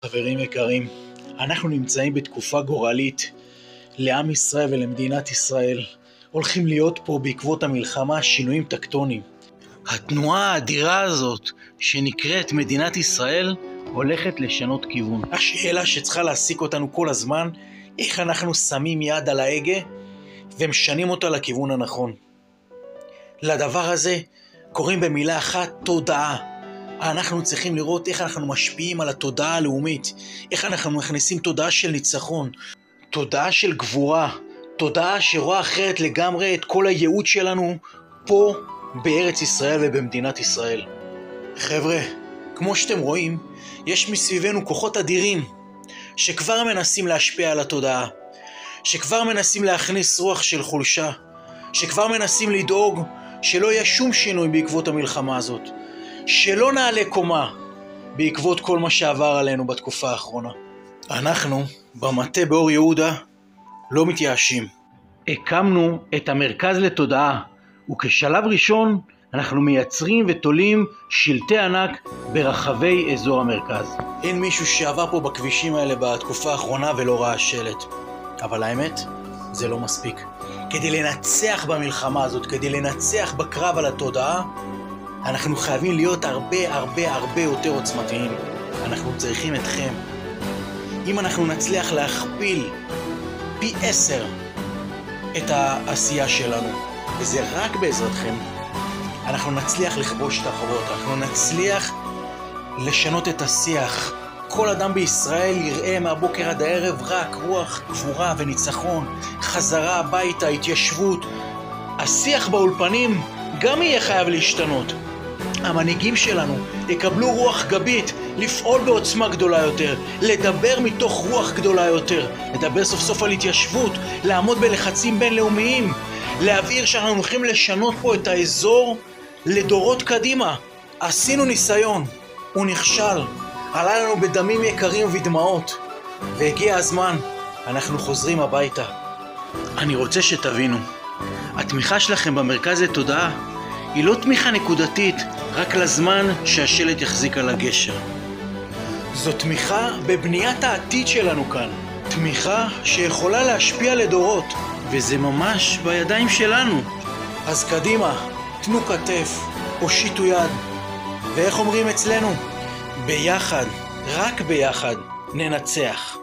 חברים יקרים, אנחנו נמצאים בתקופה גורלית לעם ישראל ולמדינת ישראל. הולכים להיות פה בעקבות המלחמה שינויים טקטוניים. התנועה האדירה הזאת שנקראת מדינת ישראל הולכת לשנות כיוון. השאלה שצריכה להעסיק אותנו כל הזמן, איך אנחנו שמים יד על ההגה ומשנים אותה לכיוון הנכון. לדבר הזה קוראים במילה אחת תודעה. אנחנו צריכים לראות איך אנחנו משפיעים על התודעה הלאומית, איך אנחנו מכניסים תודעה של ניצחון, תודעה של גבורה, תודעה שרואה אחרת לגמרי את כל הייעוד שלנו פה בארץ ישראל ובמדינת ישראל. חבר'ה, כמו שאתם רואים, יש מסביבנו כוחות אדירים שכבר מנסים להשפיע על התודעה, שכבר מנסים להכניס רוח של חולשה, שכבר מנסים לדאוג שלא יהיה שום שינוי בעקבות המלחמה הזאת, שלא נעלה קומה בעקבות כל מה שעבר עלינו בתקופה האחרונה. אנחנו במטה באור יהודה לא מתייאשים. הקמנו את המרכז לתודעה, וכשלב ראשון אנחנו מייצרים ותולים שלטי ענק ברחבי אזור המרכז. אין מישהו שעבר פה בכבישים האלה בתקופה האחרונה ולא ראה שלט. אבל האמת, זה לא מספיק. כדי לנצח במלחמה הזאת, כדי לנצח בקרב על התודעה, אנחנו חייבים להיות הרבה יותר עוצמתיים. אנחנו צריכים אתכם. אם אנחנו נצליח להכפיל פי 10 את העשייה שלנו, וזה רק בעזרתכם, אנחנו נצליח לכבוש את החובות, אנחנו נצליח לשנות את השיח. כל אדם בישראל יראה מהבוקר עד הערב רק רוח, גבורה וניצחון, חזרה הביתה, התיישבות. השיח באולפנים גם יהיה חייב להשתנות. המנהיגים שלנו יקבלו רוח גבית, לפעול בעוצמה גדולה יותר, לדבר מתוך רוח גדולה יותר, לדבר סוף סוף על התיישבות, לעמוד בלחצים בינלאומיים, להבהיר שאנחנו הולכים לשנות פה את האזור לדורות קדימה. עשינו ניסיון, הוא נכשל, עלה לנו בדמים יקרים ובדמעות, והגיע הזמן, אנחנו חוזרים הביתה. אני רוצה שתבינו, התמיכה שלכם במרכז לתודעה היא לא תמיכה נקודתית רק לזמן שהשלט יחזיק על הגשר. זו תמיכה בבניית העתיד שלנו כאן. תמיכה שיכולה להשפיע לדורות, וזה ממש בידיים שלנו. אז קדימה, תנו כתף, הושיטו יד. ואיך אומרים אצלנו? ביחד, רק ביחד, ננצח.